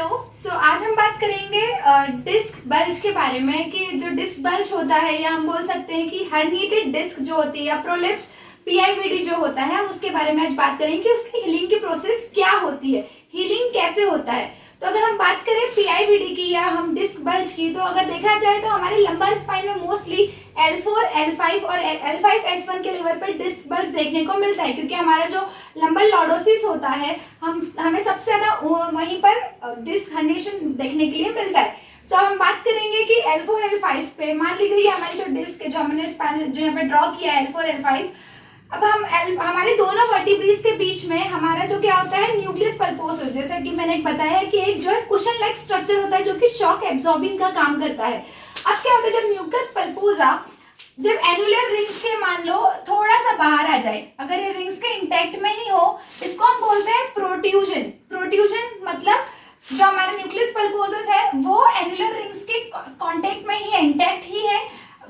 Hello. आज हम बात करेंगे डिस्क बल्ज के बारे में कि जो डिस्क बल्ज होता है या हम बोल सकते हैं कि हर्निएटेड डिस्क जो होती है या प्रोलेप्स पीआईवीडी जो होता है, हम उसके बारे में आज बात करेंगे कि उसकी हीलिंग की प्रोसेस क्या होती है, हीलिंग कैसे होता है। तो अगर हम बात करें पीआईवीडी की या हम डिस्क बल्ज की, तो अगर देखा जाए तो हमारे लंबर स्पाइन में मोस्टली L4, L5 और L5S1 के लेवल पर डिस्क बल्ज देखने को मिलता है, क्योंकि हमारा जो लंबर लॉर्डोसिस होता है हमें सबसे ज्यादा वहीं पर डिस्क हर्निएशन देखने के लिए मिलता है। अब हम बात करेंगे कि L4, L5 पे मान लीजिए ये हमारी जो डिस्क है, जो हमने स्पाइन जो यहाँ पे ड्रॉ किया है L4, L5। अब हमारे दोनों वर्टिब्रेस के बीच में हमारा जो क्या होता है, न्यूक्लियस पल्पोसस, जैसा कि मैंने बताया कि एक जो है कुशन लाइक स्ट्रक्चर होता है जो कि शॉक एब्जॉर्बिंग का काम करता है। अब क्या होता है, जब न्यूक्लियस पल्पोसा जब एनुलर रिंग्स के मान लो थोड़ा सा बाहर आ जाए, अगर ये रिंग्स के इंटैक्ट में ही हो, इसको हम बोलते हैं प्रोट्रूजन। प्रोट्रूजन मतलब जो हमारा न्यूक्लियस पल्पोसस है वो एनुलर रिंग्स के कांटेक्ट में ही है, इंटैक्ट ही है,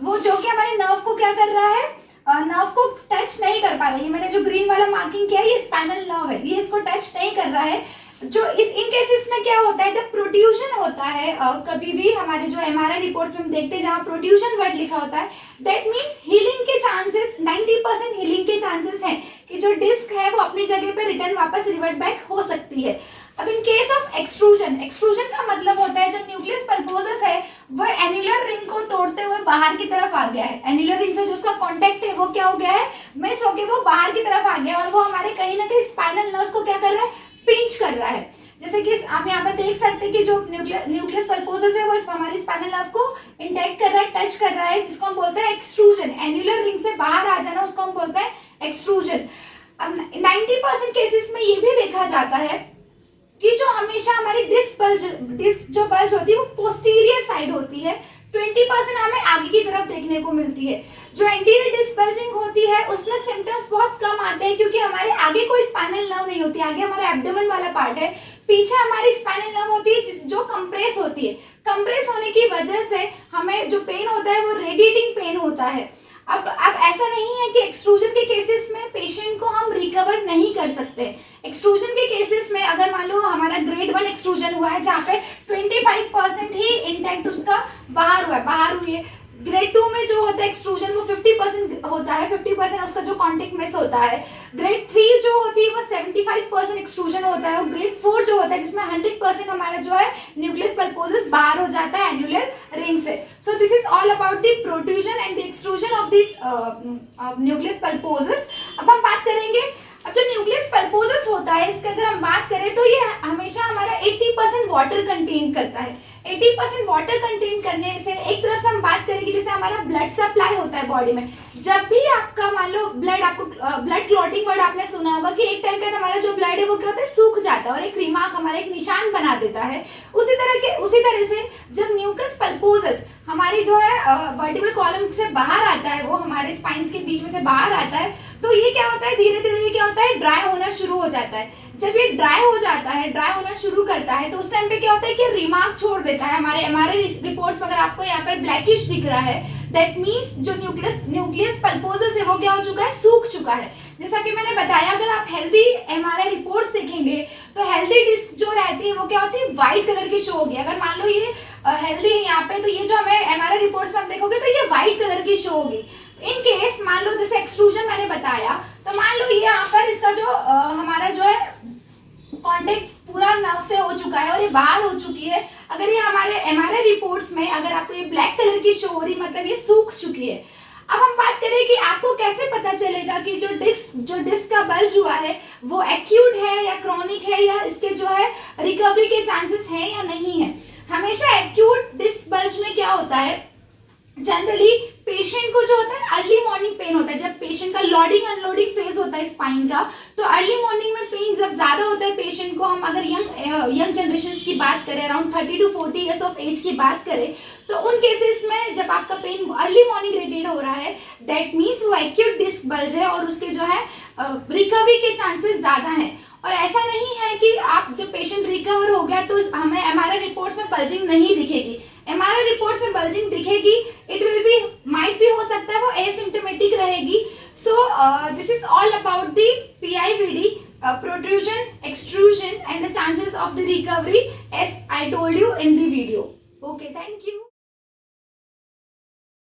वो जो कि हमारे नर्व को क्या कर रहा है, नर्व को टच नहीं कर पा रहा है। ये मैंने जो ग्रीन वाला मार्किंग किया है ये स्पाइनल नर्व है, ये इसको टच नहीं कर रहा है। जो इन केसेस में क्या होता है, जब प्रोट्रूजन होता है, कभी भी हमारे जो एमआरआई रिपोर्ट्स में हम देखते हैं जहां प्रोट्रूजन वर्ड लिखा होता है, दैट मींस हीलिंग के चांसेस 90% हीलिंग के चांसेस हैं कि जो डिस्क है वो अपनी जगह पे रिटर्न वापस रिवर्ट बैक हो सकती है। अब in case of extrusion, extrusion का मतलब होता है जो न्यूक्लियस पल्पोसस है वो एनुलर रिंग को तोड़ते हुए बाहर की तरफ आ गया है, एनुलर रिंग से जो उसका कांटेक्ट है वो क्या हो गया है, मिस हो गया, वो बाहर की तरफ आ गया और वो हमारे कहीं ना कहीं स्पाइनल नर्व्स को क्या कर रहा है, पिंच कर रहा है। जैसे कि आप यहाँ पर देख सकते हैं कि जो न्यूक्लियस पल्पोसस है वो हमारी स्पाइनल नर्व को इंटैक्ट कर रहा है, टच कर रहा है, जिसको हम बोलते हैं एक्सट्रूजन। एनुलर रिंग से बाहर आ जाना उसको हम बोलते हैं एक्सट्रूजन। अब 90% केसेस में ये भी देखा जाता है कि जो हमेशा हमारी डिस्क जो बल्ज होती है वो पोस्टीरियर साइड होती है, 20% हमें आगे की तरफ देखने को मिलती है। जो एंटीरियर डिस्क बल्जिंग होती है उसमें सिम्टम्स बहुत कम आते हैं, क्योंकि हमारे आगे कोई स्पाइनल नर्व नहीं होती, आगे हमारा एब्डोमेन वाला पार्ट है, पीछे हमारी स्पाइनल नर्व होती है जो कंप्रेस होती है। कंप्रेस होने की वजह से हमें जो पेन होता है वो रेडिएटिंग पेन होता है। अब ऐसा नहीं है कि एक्सट्रूजन के केसेस में पेशेंट को हम रिकवर नहीं कर सकते। एक्सट्रूजन के केसेस में अगर मान लो हमारा ग्रेड 1 एक्सट्रूजन हुआ है जहाँ पे 25% ही इंटैक्ट उसका बाहर हुई है, ग्रेड 2 में जो होता है एक्सट्रूजन वो 50% होता है, 50% उसका जो कॉन्टेक्ट मिस होता है। ग्रेड 3 जो होती है वो 75% एक्सट्रूजन होता है, और ग्रेड 4 जो होता है जिसमें 100% हमारा जो है न्यूक्लियस पल्पोसस बाहर हो जाता है एनुलर रिंग से। सो this is all about the protrusion and the extrusion of this nucleus pulposus. अब हम बात करेंगे, अब जो न्यूक्लियस पल्पोसस होता है इसका अगर हम बात करें तो ये हमेशा हमारा 80% वाटर कंटेन करता है। 80% वाटर कंटेन करने से एक तरह से हम बात करें कि जैसे हमारा ब्लड सप्लाई होता है बॉडी में, जब भी आपका मान लो ब्लड क्लॉटिंग वर्ड आपने सुना होगा कि एक टाइम पे हमारा जो ब्लड है वो क्या होता है, सूख जाता है और एक रिमार्क हमारा एक निशान बना देता है। उसी तरह से जब न्यूक्लियस पल्पोसस हमारी जो है वर्टिब्रल कॉलम से बाहर आता है, वो हमारे स्पाइंस के बीच में से बाहर आता है, तो ये क्या होता है, धीरे धीरे ये क्या होता है, ड्राई होना शुरू हो जाता है। जब ये ड्राई होना शुरू करता है तो उस टाइम पे क्या होता है कि रिमार्क छोड़ देता है। हमारे रिपोर्ट्स में अगर आपको यहाँ पर ब्लैकिश दिख रहा है, दैट मीन्स जो न्यूक्लियस पल्पोसस है वो क्या हो चुका है, सूख चुका है। जैसा कि मैंने बताया, अगर आप हेल्दी एमआरआई रिपोर्ट्स देखेंगे तो हेल्दी डिस्क जो रहती है वो क्या होती है, व्हाइट कलर की शो होगी। अगर मान लो ये हेल्दी है यहाँ पे, तो ये जो हमें एमआरआई रिपोर्ट्स में आप देखोगे तो ये व्हाइट कलर की शो होगी। इन केस मान लो जैसे एक्सट्रूजन मैंने बताया, तो मान लो ये यहाँ पर इसका जो हमारा जो है कांटेक्ट पूरा नर्व से हो चुका है और ये बाहर हो चुकी है। अगर ये हमारे एमआरआई रिपोर्ट्स में अगर आपको ये ब्लैक कलर की शो हो रही, मतलब ये सूख चुकी है। अब हम बात करें कि आपको कैसे पता चलेगा कि जो डिस्क का बल्ज हुआ है वो एक्यूट है या क्रॉनिक है, या इसके जो है रिकवरी के चांसेस हैं या नहीं है। हमेशा एक्यूट डिस्क बल्ज में क्या होता है, जनरली पेशेंट को जो होता है अर्ली मॉर्निंग पेन होता है। जब पेशेंट का लोडिंग अनलोडिंग फेज होता है स्पाइन का, तो अर्ली मॉर्निंग में पेन जब ज्यादा होता है पेशेंट को, हम अगर यंग जनरेशन की बात करें, around 30 to 40 years of age की बात करें, तो उन केसेस में जब आपका पेन अर्ली मॉर्निंग रेडिएट हो रहा है, दैट मीन्स वो एक्यूट डिस्क बल्ज है और उसके जो है रिकवरी के चांसेस ज्यादा हैं। और ऐसा नहीं है कि आप जब पेशेंट रिकवर हो गया तो हमें एमआरआई रिपोर्ट्स में बल्जिंग नहीं दिखेगी। एमआरआई रिपोर्ट्स में बल्जिंग दिखेगी, इट विल बी माइट भी हो सकता है वो एसिम्प्टोमेटिक रहेगी। So this is all about the PIVD, protrusion, extrusion and the chances of the recovery as I told you in the video. Okay, thank you.